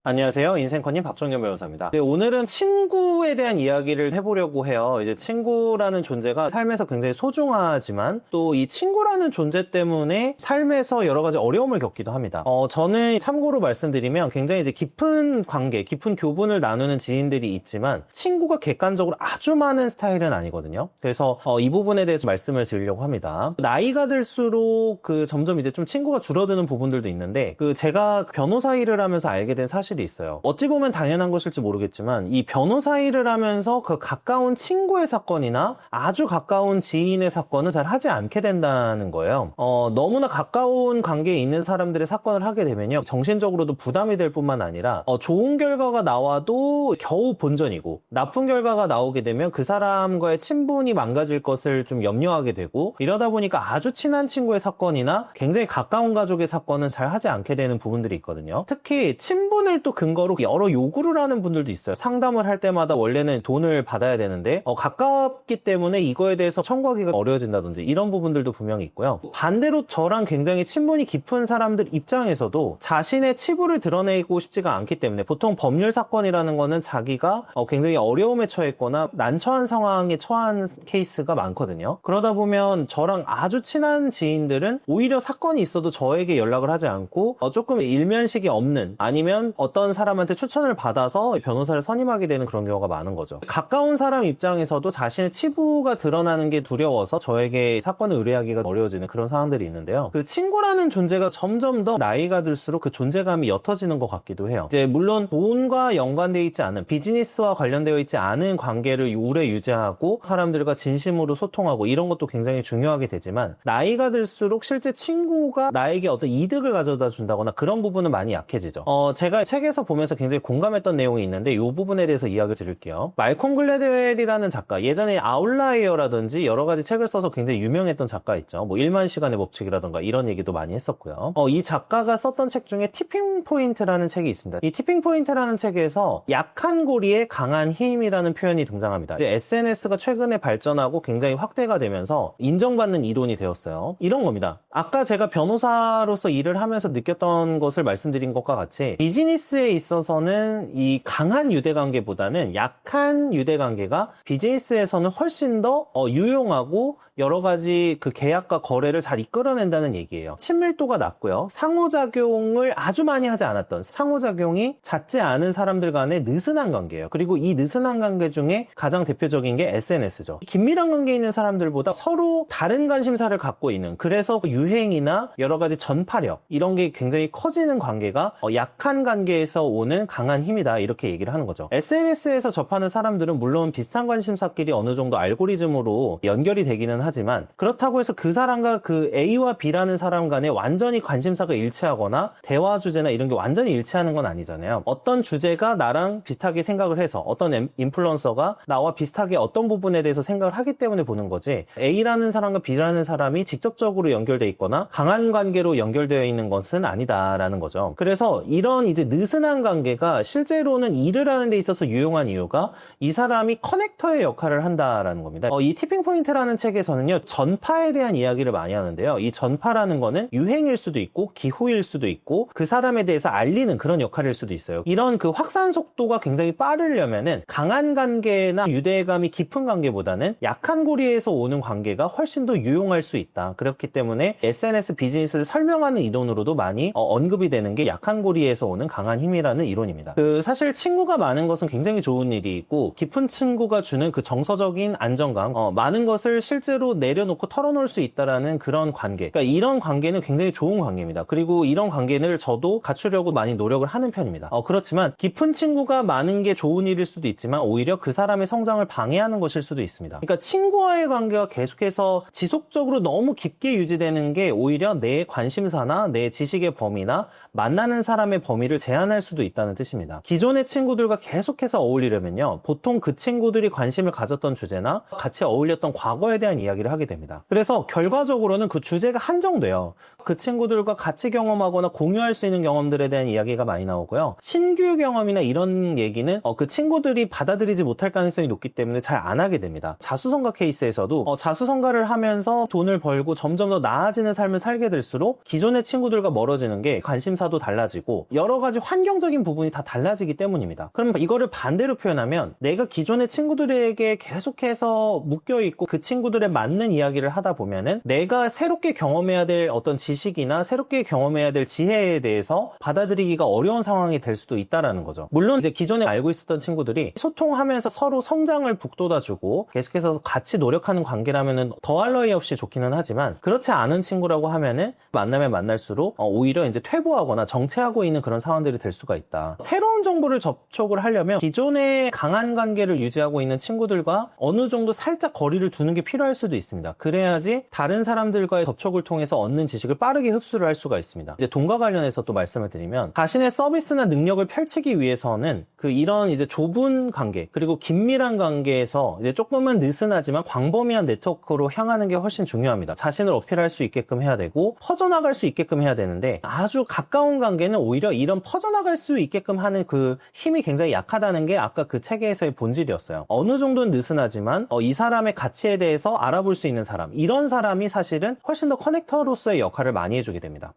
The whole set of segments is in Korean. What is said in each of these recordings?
안녕하세요. 인생커님 박종현 변호사입니다. 네, 오늘은 친구에 대한 이야기를 해보려고 해요. 이제 친구라는 존재가 삶에서 굉장히 소중하지만 또 이 친구라는 존재 때문에 삶에서 여러 가지 어려움을 겪기도 합니다. 저는 참고로 말씀드리면 굉장히 이제 깊은 관계, 깊은 교분을 나누는 지인들이 있지만 친구가 객관적으로 아주 많은 스타일은 아니거든요. 그래서 이 부분에 대해서 말씀을 드리려고 합니다. 나이가 들수록 점점 이제 좀 친구가 줄어드는 부분들도 있는데 제가 변호사 일을 하면서 알게 된 사실이 있어요. 어찌 보면 당연한 것일지 모르겠지만 이 변호사 일을 하면서 가까운 친구의 사건이나 아주 가까운 지인의 사건은 잘 하지 않게 된다는 거예요. 너무나 가까운 관계에 있는 사람들의 사건을 하게 되면요, 정신적으로도 부담이 될 뿐만 아니라 좋은 결과가 나와도 겨우 본전이고 나쁜 결과가 나오게 되면 그 사람과의 친분이 망가질 것을 좀 염려하게 되고, 이러다 보니까 아주 친한 친구의 사건이나 굉장히 가까운 가족의 사건은 잘 하지 않게 되는 부분들이 있거든요. 특히 친분을 또 근거로 여러 요구를 하는 분들도 있어요. 상담을 할 때마다 원래는 돈을 받아야 되는데 가깝기 때문에 이거에 대해서 청구하기가 어려워진다든지 이런 부분들도 분명히 있고요. 반대로 저랑 굉장히 친분이 깊은 사람들 입장에서도 자신의 치부를 드러내고 싶지가 않기 때문에, 보통 법률 사건이라는 거는 자기가 굉장히 어려움에 처했거나 난처한 상황에 처한 케이스가 많거든요. 그러다 보면 저랑 아주 친한 지인들은 오히려 사건이 있어도 저에게 연락을 하지 않고 조금 일면식이 없는, 아니면 어떤 사람한테 추천을 받아서 변호사를 선임하게 되는 그런 경우가 많은 거죠. 가까운 사람 입장에서도 자신의 치부가 드러나는 게 두려워서 저에게 사건을 의뢰하기가 어려워지는 그런 상황들이 있는데요. 친구라는 존재가 점점 더 나이가 들수록 그 존재감이 옅어지는 것 같기도 해요. 이제 물론 돈과 연관되어 있지 않은, 비즈니스와 관련되어 있지 않은 관계를 오래 유지하고 사람들과 진심으로 소통하고 이런 것도 굉장히 중요하게 되지만, 나이가 들수록 실제 친구가 나에게 어떤 이득을 가져다 준다거나 그런 부분은 많이 약해지죠. 제가 책에서 보면서 굉장히 공감했던 내용이 있는데 이 부분에 대해서 이야기를 드릴게요. 말콤 글래드웰이라는 작가, 예전에 아웃라이어라든지 여러 가지 책을 써서 굉장히 유명했던 작가 있죠. 1만 시간의 법칙이라든가 이런 얘기도 많이 했었고요. 이 작가가 썼던 책 중에 티핑 포인트라는 책이 있습니다. 이 티핑 포인트라는 책에서 약한 고리에 강한 힘이라는 표현이 등장합니다. SNS가 최근에 발전하고 굉장히 확대가 되면서 인정받는 이론이 되었어요. 이런 겁니다. 아까 제가 변호사로서 일을 하면서 느꼈던 것을 말씀드린 것과 같이, 비즈니스에 있어서는 이 강한 유대관계보다는 약한 유대관계가 비즈니스에서는 훨씬 더 유용하고 여러 가지 계약과 거래를 잘 이끌어낸다는 얘기예요. 친밀도가 낮고요, 상호작용을 아주 많이 하지 않았던, 상호작용이 잦지 않은 사람들 간의 느슨한 관계예요. 그리고 이 느슨한 관계 중에 가장 대표적인 게 SNS죠. 긴밀한 관계에 있는 사람들보다 서로 다른 관심사를 갖고 있는, 그래서 유행이나 여러 가지 전파력 이런 게 굉장히 커지는 관계가 약한 관계에서 오는 강한 힘이다, 이렇게 얘기를 하는 거죠. SNS에서 접하는 사람들은 물론 비슷한 관심사끼리 어느 정도 알고리즘으로 연결이 되기는 하지만, 그렇다고 해서 그 사람과 A와 B라는 사람 간에 완전히 관심사가 일치하거나 대화 주제나 이런 게 완전히 일치하는 건 아니잖아요. 어떤 주제가 나랑 비슷하게 생각을 해서, 어떤 인플루언서가 나와 비슷하게 어떤 부분에 대해서 생각을 하기 때문에 보는 거지, A라는 사람과 B라는 사람이 직접적으로 연결되어 있거나 강한 관계로 연결되어 있는 것은 아니다라는 거죠. 그래서 이런 이제 느슨한 관계가 실제로는 일을 하는 데 있어서 유용한 이유가 이 사람이 커넥터의 역할을 한다라는 겁니다. 이 티핑 포인트라는 책에서는요, 전파에 대한 이야기를 많이 하는데요, 이 전파라는 거는 유행일 수도 있고 기호일 수도 있고 그 사람에 대해서 알리는 그런 역할일 수도 있어요. 이런 확산 속도가 굉장히 빠르려면은 강한 관계나 유대감이 깊은 관계보다는 약한 고리에서 오는 관계가 훨씬 더 유용할 수 있다. 그렇기 때문에 SNS 비즈니스를 설명하는 이론으로도 많이 언급이 되는 게 약한 고리에서 오는 강한 힘이라는 이론입니다. 사실 친구가 많은 것은 굉장히 좋은 일이 있고, 깊은 친구가 주는 정서적인 안정감, 많은 것을 실제로 내려놓고 털어놓을 수 있다라는 그런 관계, 그러니까 이런 관계는 굉장히 좋은 관계입니다. 그리고 이런 관계를 저도 갖추려고 많이 노력을 하는 편입니다. 그렇지만 깊은 친구가 많은 게 좋은 일일 수도 있지만 오히려 그 사람의 성장을 방해하는 것일 수도 있습니다. 그러니까 친구와의 관계가 계속해서 지속적으로 너무 깊게 유지되는 게 오히려 내 관심사나 내 지식의 범위나 만나는 사람의 범위를 제한할 수도 있다는 뜻입니다. 기존의 친구들과 계속해서 어울리려면요, 보통 그 친구들이 관심을 가졌던 주제나 같이 어울렸던 과거에 대한 이야기를 하게 됩니다. 그래서 결과적으로는 그 주제가 한정돼요. 그 친구들과 같이 경험하거나 공유할 수 있는 경험들에 대한 이야기가 많이 나오고요, 신규 경험이나 이런 얘기는 그 친구들이 받아들이지 못할 가능성이 높기 때문에 잘 안 하게 됩니다. 자수성가 케이스에서도 자수성가를 하면서 돈을 벌고 점점 더 나아지는 삶을 살게 될수록 기존의 친구들과 멀어지는 게 관심사도 달라지고 여러 가지 환경적인 부분이 다 달라지기 때문입니다. 그럼 이거를 반대로 표현하면 내가 기존의 친구들에게 계속해서 묶여있고 그 친구들에 맞는 이야기를 하다 보면은 내가 새롭게 경험해야 될 어떤 지식이나 새롭게 경험해야 될 지혜에 대해서 받아들이기가 어려운 상황이 될 수도 있다라는 거죠. 물론 이제 기존에 알고 있었던 친구들이 소통하면서 서로 성장을 북돋아주고 계속해서 같이 노력하는 관계라면은 더할 나위 없이 좋기는 하지만, 그렇지 않은 친구라고 하면은 만나면 만날수록 오히려 이제 퇴보하거나 정체하고 있는 그런 상황들이 될 수가 있다. 새로운 정보를 접촉을 하려면 기존의 강한 관계를 유지하고 있는 친구들과 어느 정도 살짝 거리를 두는 게 필요할 수도 있습니다. 그래야지 다른 사람들과의 접촉을 통해서 얻는 지식을 빠르게 흡수를 할 수가 있습니다. 이제 돈과 관련해서 또 말씀을 드리면, 자신의 서비스나 능력을 펼치기 위해서는 이런 이제 좁은 관계 그리고 긴밀한 관계에서 이제 조금은 느슨하지만 광범위한 네트워크로 향하는 게 훨씬 중요합니다. 자신을 어필할 수 있게끔 해야 되고 퍼져나갈 수 있게끔 해야 되는데, 아주 가까운 관계는 오히려 이런 퍼져나갈 수 있게끔 하는 그 힘이 굉장히 약하다는 게 아까 그 책에서의 본질이었어요. 어느 정도는 느슨하지만 이 사람의 가치에 대해서 알아볼 수 있는 사람, 이런 사람이 사실은 훨씬 더 커넥터로서의 역할을 많이 해주게 됩니다.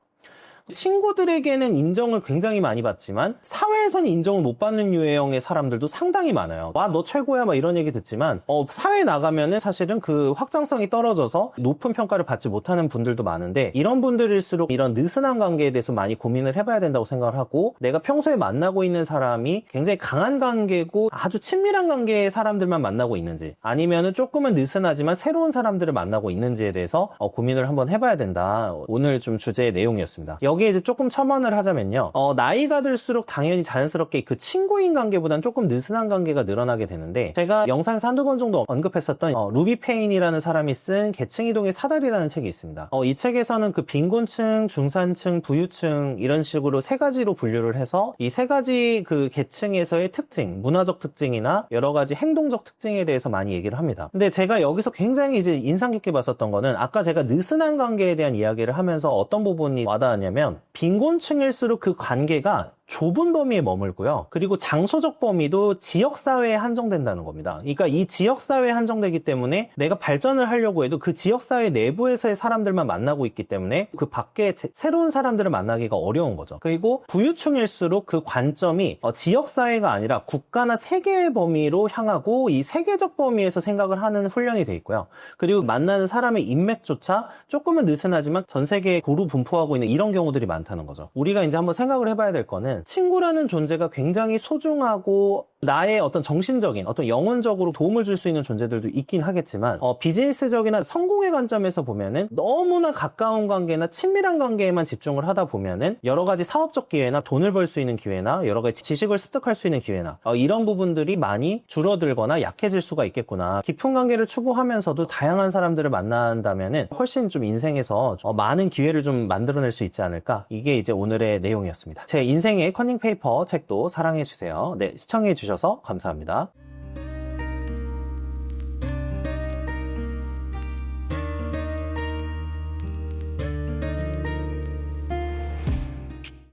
친구들에게는 인정을 굉장히 많이 받지만 사회에서는 인정을 못 받는 유형의 사람들도 상당히 많아요. 와, 너 최고야 막 이런 얘기 듣지만 사회에 나가면은 사실은 그 확장성이 떨어져서 높은 평가를 받지 못하는 분들도 많은데, 이런 분들일수록 이런 느슨한 관계에 대해서 많이 고민을 해봐야 된다고 생각을 하고, 내가 평소에 만나고 있는 사람이 굉장히 강한 관계고 아주 친밀한 관계의 사람들만 만나고 있는지, 아니면은 조금은 느슨하지만 새로운 사람들을 만나고 있는지에 대해서 고민을 한번 해봐야 된다. 오늘 좀 주제의 내용이었습니다. 여기에 이제 조금 첨언을 하자면요, 나이가 들수록 당연히 자연스럽게 그 친구인 관계보다는 조금 느슨한 관계가 늘어나게 되는데, 제가 영상에서 한두 번 정도 언급했었던 루비 페인이라는 사람이 쓴 계층이동의 사다리라는 책이 있습니다. 이 책에서는 그 빈곤층, 중산층, 부유층 이런 식으로 세 가지로 분류를 해서 이 세 가지 그 계층에서의 특징, 문화적 특징이나 여러 가지 행동적 특징에 대해서 많이 얘기를 합니다. 근데 제가 여기서 굉장히 이제 인상 깊게 봤었던 거는, 아까 제가 느슨한 관계에 대한 이야기를 하면서 어떤 부분이 와닿았냐면, 빈곤층일수록 그 관계가 좁은 범위에 머물고요. 그리고 장소적 범위도 지역사회에 한정된다는 겁니다. 그러니까 이 지역사회에 한정되기 때문에 내가 발전을 하려고 해도 그 지역사회 내부에서의 사람들만 만나고 있기 때문에 그 밖에 새로운 사람들을 만나기가 어려운 거죠. 그리고 부유층일수록 그 관점이 지역사회가 아니라 국가나 세계의 범위로 향하고 이 세계적 범위에서 생각을 하는 훈련이 돼 있고요. 그리고 만나는 사람의 인맥조차 조금은 느슨하지만 전 세계에 고루 분포하고 있는 이런 경우들이 많다는 거죠. 우리가 이제 한번 생각을 해봐야 될 거는, 친구라는 존재가 굉장히 소중하고 나의 어떤 정신적인, 어떤 영혼적으로 도움을 줄 수 있는 존재들도 있긴 하겠지만, 비즈니스적이나 성공의 관점에서 보면은 너무나 가까운 관계나 친밀한 관계에만 집중을 하다 보면은 여러 가지 사업적 기회나 돈을 벌 수 있는 기회나 여러 가지 지식을 습득할 수 있는 기회나 이런 부분들이 많이 줄어들거나 약해질 수가 있겠구나. 깊은 관계를 추구하면서도 다양한 사람들을 만난다면은 훨씬 좀 인생에서 많은 기회를 좀 만들어낼 수 있지 않을까. 이게 이제 오늘의 내용이었습니다. 제 인생의 커닝 페이퍼 책도 사랑해주세요. 네, 시청해주셔서 감사합니다.